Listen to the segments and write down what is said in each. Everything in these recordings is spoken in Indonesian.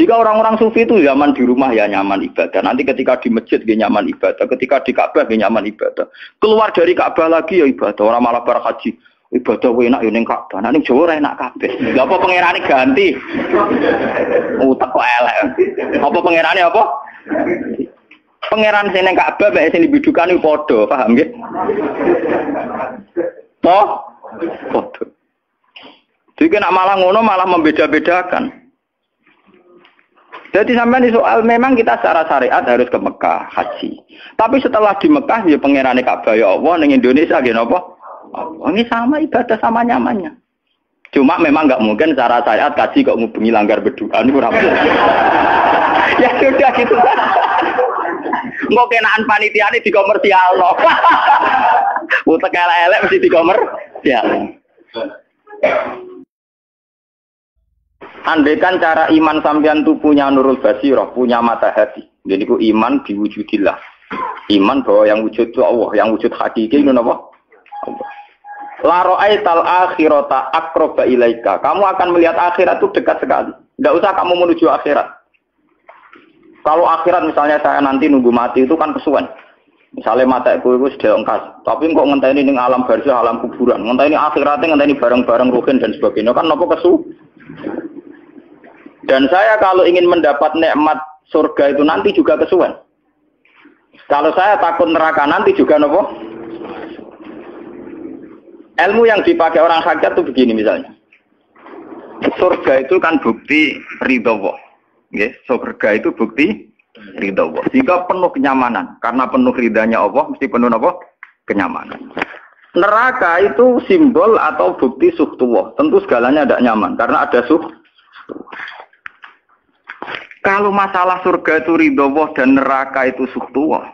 Jika orang-orang sufi itu zaman di rumah ya nyaman ibadah, nanti ketika di masjid dia nyaman ibadah, ketika di Ka'bah dia nyaman ibadah, keluar dari Ka'bah lagi ya ibadah, orang malah bar haji, ibadah enak ya ning Ka'bah, ning Jawa enak kabeh. Lha apa pangerane ganti? Utek kok elek. Apa pangerane apa? Pangeran sing ning Ka'bah mek sing dibidukane padha, paham nggih? Toh? Padha. Jadi nek malah ngono malah membeda-bedakan. Jadi sampai di soal memang kita secara syariat harus ke Mekah haji. Tapi setelah di Mekah ya pangerane Ka'bah ya Allah ning Indonesia nggih napa? Ini sama ibadah sama nyamannya. Cuma memang enggak mungkin secara syariat haji kok ngubungi langgar berdoa niku ora mungkin. Ya sudah gitu. Engko kenaan panitiane dikomersialno. Utek elek-elek mesti dikomersialno. Andaikan cara iman sampean itu punya nurul basirah, punya mata hati. Jadi ku iman diwujudillah. Iman bahwa yang wujud itu Allah, yang wujud hakiki itu apa? Allah. La ra'aital akhirata aqraba ilaika. Kamu akan melihat akhirat itu dekat sekali. Enggak usah kamu menuju akhirat. Kalau akhirat misalnya saya nanti nunggu mati itu kan kesuwen. Misalnya mata itu sudah engkas, tapi kok ngenteni ning alam barzah, alam kuburan. Ngenteni akhiratnya, ngenteni barang-barang ruhin dan sebagainya kan napa kesu? Dan saya kalau ingin mendapat nikmat surga itu nanti juga kesuwen. Kalau saya takut neraka nanti juga nopo. Ilmu yang dipakai orang hakikat itu begini misalnya. Surga itu kan bukti ridho Allah. Nggih, surga itu bukti ridho Allah. Jika penuh kenyamanan, karena penuh ridhanya Allah mesti penuh nopo? Kenyamanan. Neraka itu simbol atau bukti suhtullah. Tentu segalanya tidak nyaman karena ada Kalau masalah surga itu ridho Allah dan neraka itu suhtullah.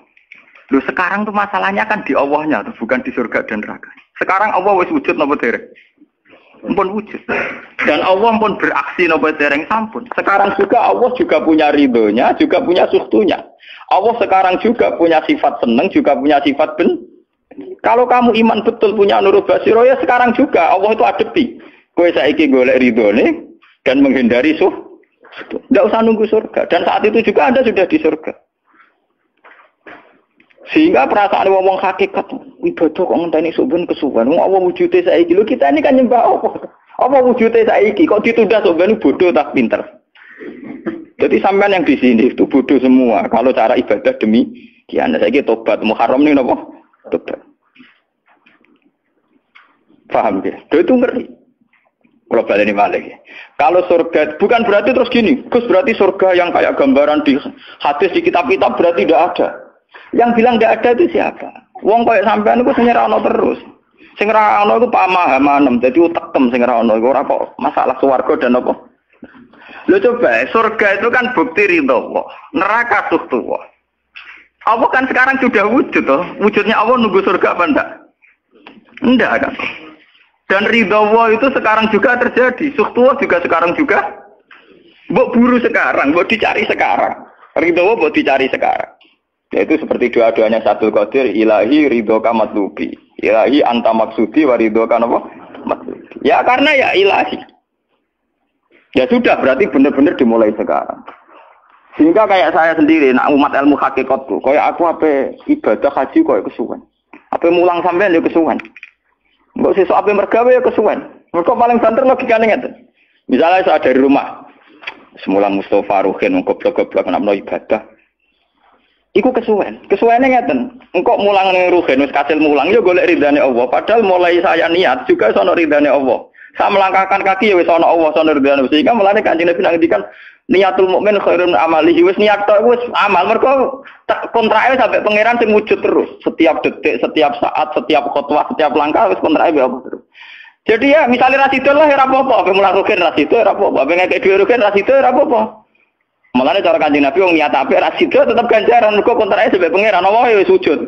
Loh sekarang tuh masalahnya kan di Allahnya, bukan di surga dan neraka. Sekarang Allah wis wujud napa dereng? Ampun wujud. Dan Allah pun beraksi napa dereng sampun. Sekarang juga Allah juga punya ridhonya, juga punya suhtunya. Allah sekarang juga punya sifat seneng, juga punya sifat Kalau kamu iman betul punya nurul basiro ya sekarang juga Allah itu adepi. Kowe saiki golek ridhone dan menghindari tidak usah nunggu surga. Dan saat itu juga Anda sudah di surga. Sehingga perasaan wong hakikat ibadah kok ngenteni suben kesuwen. Wong Allah wujude saiki lho kita ini kan nyembah apa? Apa wujude saiki kok ditunda suben bodoh tak pinter. Jadi sampean yang di sini itu bodoh semua. Kalau cara ibadah demikian saiki tobat Muharram ning napa? Tobat. Paham ya? Itu ngeri. Kalau balik ini balik. Kalau surga bukan berarti terus gini, Gus berarti surga yang kayak gambaran di hadis di kitab-kitab berarti tidak ada. Yang bilang tidak ada itu siapa? Wong kayak sampean itu sing ora ono terus. Sing ora ono iku pamahaman, dadi utekem sing ora ono iku ora kok masalah swarga dan apa. Lho coba, surga itu kan bukti ridho Allah, neraka suhtullah. Allah kan sekarang sudah wujud toh. Wujudnya Allah nunggu surga apa enggak? Enggak kan. Dan ridho Allah itu sekarang juga terjadi. Suhtullah juga sekarang juga. Mbok buru sekarang, mbok dicari sekarang. Ridho Allah mbok dicari sekarang. Yaitu seperti doa-doanya Satul Qadir, ilahi ridhoka matlubi. Ilahi anta maksudi wa ridhoka apa? Matlubi. Ya karena ya ilahi. Ya sudah berarti benar-benar dimulai sekarang. Sehingga kayak saya sendiri, nak umat ilmu hakikatku, kayak aku apa ibadah haji kayak kesuwen. Apa mulang sampean ya kesuwen. Enggak sesuk ape mergawe ya kesuwen. Mergo paling banter logikane ngeten. Misalnya saya dari rumah, semula Mustafa Ruhin goblok-goblok namno ibadah. Iku kesuwen. Kesuwene ngeten. Engko mulang ning Ruhin wis kasil mulang ya golek ridane Allah. Padahal mulai saya niat juga sono ridane Allah. Saya melangkahkan kaki ya wis ana Allah sono ridane. Sehingga mulane Kanjeng Nabi ngendikan niatul mukmin khairun amalihi. Wis niat tok wis amal mergo kontrake sampai pangeran sing wujud terus. Setiap detik, setiap saat, setiap khotwah, setiap langkah wis kontrake apa terus. Jadi ya misalnya rasido lah ya apa-apa, apa mulang rugen rasido ya apa-apa, apa ngekek dhewe rugen rasido ya apa-apa. Mulane cara Kanjeng Nabi wong niat apik rasido tetep ganjaran mergo kontrake sampai pangeran Allah ya wis wujud.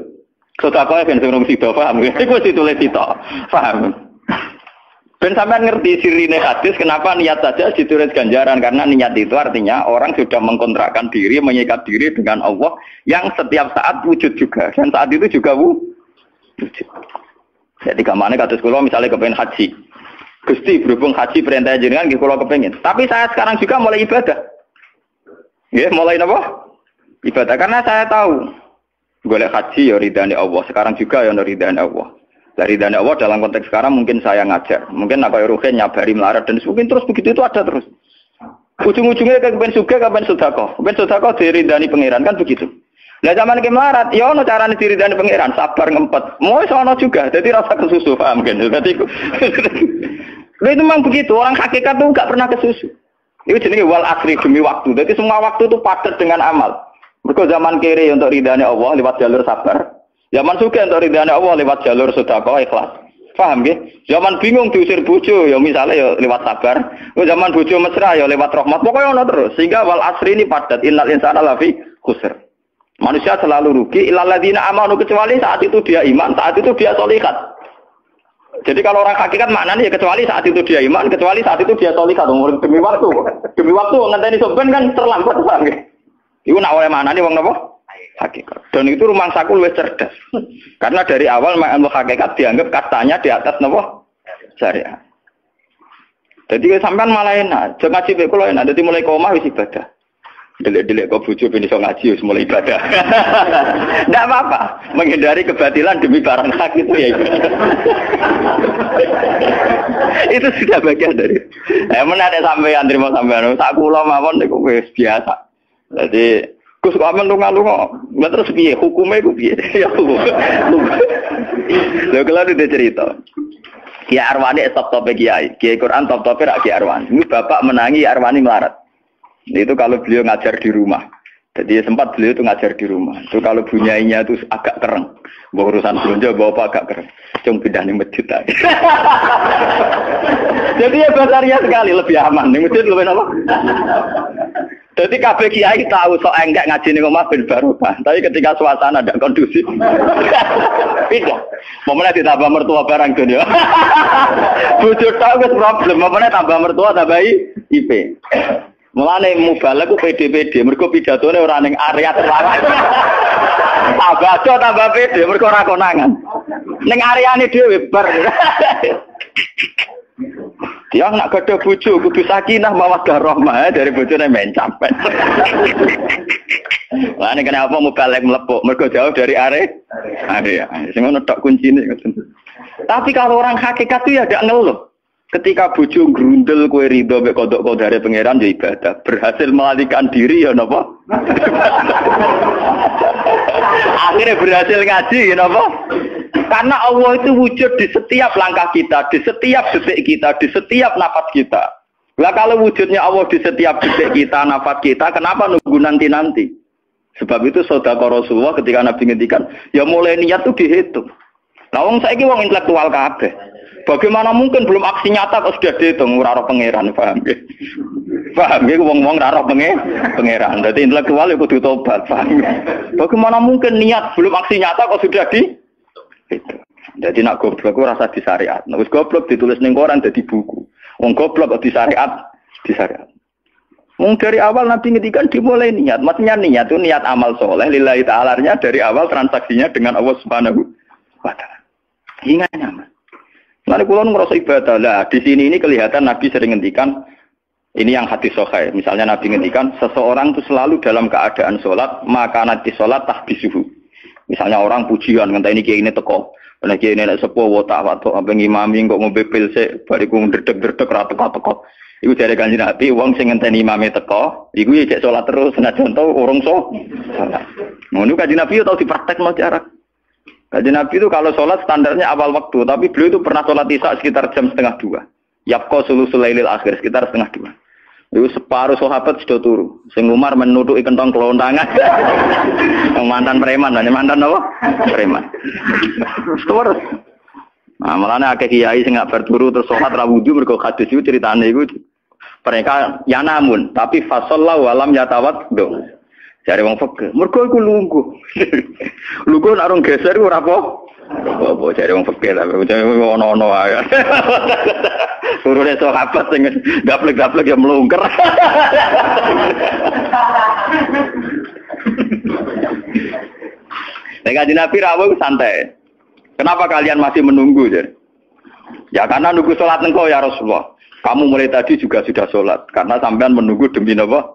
Sedekah ben sing sida paham. Iku wis ditulis sita. Paham. Ben sampean ngerti sirine hadis kenapa niat saja ditulis ganjaran karena niat itu artinya orang sudah mengkontrakkan diri, mengikat diri dengan Allah yang setiap saat wujud juga dan saat itu juga wujud. Jadi kamane kados kula misalnya kepengin haji. Gusti berhubung haji perintah jenengan nggih kula kepengin. Tapi saya sekarang juga mulai ibadah. Nggih, mulai napa? Ibadah karena saya tahu golek haji ya ridane Allah. Sekarang juga ya ridane Allah. Dari ridane Allah dalam konteks sekarang mungkin saya ngajar. Mungkin apa Ruhin nyabari melarat dan mungkin terus begitu itu ada terus. Ujung-ujungnya kapan suga kapan sedekah. Kapan sedekah diridani pangeran kan begitu. Lah zaman ke melarat ya ono carane diridani pangeran, sabar ngempet. Mau sono juga. Jadi rasa kesusu paham kan. Berarti itu memang begitu. Orang hakikat tuh enggak pernah kesusu. Itu jenenge wal asri demi waktu. Jadi semua waktu itu padat dengan amal. Mergo zaman kiri untuk ridane Allah lewat jalur sabar. Zaman suka untuk ridane Allah lewat jalur sedekah ikhlas. Paham nggih? Zaman bingung diusir bojo ya misalnya ya lewat sabar. Zaman bojo mesra ya lewat rahmat. Pokoknya ono terus. Sehingga wal asri ini padat. Innal insana lafi khusr. Manusia selalu rugi illal ladzina amanu kecuali saat itu dia iman, saat itu dia sholihat. Jadi kalau orang hakikat maknanya ya kecuali saat itu dia iman, kecuali saat itu dia sholihat. Demi waktu. Demi waktu ngenteni sampean kan terlambat paham nggih? Iku nak oleh maknane wong napa? Hakikat. Dan itu rumah saku lebih cerdas. Karena dari awal ilmu hakikat dianggap kastanya di atas napa? Syariat. Jadi sampean malah enak. Jangan ngaji mek kula enak. Dadi mulai omah wis ibadah. Delek-delek kok bojo ben iso ngaji wis mulai ibadah. Enggak apa-apa. Menghindari kebatilan demi barang hak itu ya. Itu sudah bagian dari. Menarik sampean terima sampean. Sak kula mawon niku wis biasa. Jadi Gus kok amen lunga-lunga. Lah terus piye hukume ku piye? Ya hukum. Lha kalau dia cerita. Kiai Arwani top-top kiai. Kiai Quran top-top rak Kiai Arwani. Ini bapak menangi Arwani melarat. Itu kalau beliau ngajar di rumah. Jadi sempat beliau itu ngajar di rumah. Itu kalau bunyainya itu agak kereng. Bawa urusan belanja bawa agak kereng. Cung pindah ning masjid aja. Jadi ya basarnya sekali lebih aman. Ning masjid lebih apa? Jadi kabeh kiai tahu sok enggak ngaji ning omah ben barokah. Tapi ketika suasana tidak kondusif. Pindah. Momennya ditambah mertua barang dunia. Bojo tok wis problem. Momennya tambah mertua tambah IP. Mulane mubalek ku PD-PD mergo pidatone ora ning area terlarang. Tambah PD mergo ora konangan. Ning areane dhewe bar. Dia nak gadah bojo kudu sakinah mawaddah rahmah dari bojone men campet. Lah nek kenapa mubalek mlepuk mergo jauh dari area. Sing ngono tok kuncine. Tapi kalau orang hakikat itu ya ndak ngeluh. Ketika bojo grundel kowe rido mek kodok kodare pangeran ya ibadah. Berhasil melalikan diri ya napa? Akhirnya berhasil ngaji ya napa? Karena Allah itu wujud di setiap langkah kita, di setiap detik kita, di setiap nafas kita. Lah kalau wujudnya Allah di setiap detik kita, nafas kita, kenapa nunggu nanti-nanti? Sebab itu sedekah Rasulullah ketika Nabi ngendikan, ya mulai niat itu dihitung. Lah wong saiki wong intelektual kabeh. Bagaimana mungkin belum aksi nyata kok sudah dihitung ora roh pangeran, paham nggih? Paham nggih wong-wong ora roh pangeran. Dadi intelektual iku kudu tobat, paham. Bagaimana mungkin niat belum aksi nyata kok sudah di itu. Jadi nak goblok ku rasa di syariat. Nek wis goblok ditulis ning koran dadi buku. Wong goblok kok di syariat. Wong dari awal Nabi ngendikan dimulai niat. Maksudnya niat itu niat amal soleh lillahi ta'ala-nya dari awal transaksinya dengan Allah Subhanahu wa taala. Hingga nyaman. Lalu kula ngrasa ibadah. Lah di sini ini kelihatan Nabi sering ngendikan ini yang hadis sahih. Misalnya Nabi ngendikan seseorang itu selalu dalam keadaan salat, maka nanti salat tahbisuhu. Misalnya orang pujian ngenteni kiai ini teko. Nek kiai ini nek sepuh watak watuk apa ngimami kok ngombe pil sik bariku ndredeg-ndredeg ra teko-teko. Iku jare Kanjeng Nabi wong sing ngenteni imame teko, iku ya cek salat terus senajan to urung salat. Ngono Kanjeng Nabi tau dipraktekno jarak. Kanjeng Nabi itu kalau sholat standarnya awal waktu, tapi beliau itu pernah sholat isya sekitar jam 1:30. Yapqa sulusul lailil akhir sekitar 1:30. Itu separuh sahabat sudah turu. Sing Umar menutupi kentong kelontangan. Mantan preman, mantan apa? Preman. Terus. Nah, malahnya akeh kiai sing gak berturu terus sholat ra wudu mergo hadis itu ceritane iku. Mereka ya namun, tapi fasallahu alam yatawat do. Jare wong fikih, mergo iku lungguh. Lungguh nek rong geser ora apa. Apa jare wong fikih lah, ono-ono ae. Surune sahabat sing gaplek-gaplek ya mlungker. Nek Kanjeng Nabi rawuh santai. Kenapa kalian masih menunggu, Jar? Ya karena nunggu sholat engkau ya Rasulullah. Kamu mulai tadi juga sudah sholat. Karena sampean menunggu demi apa?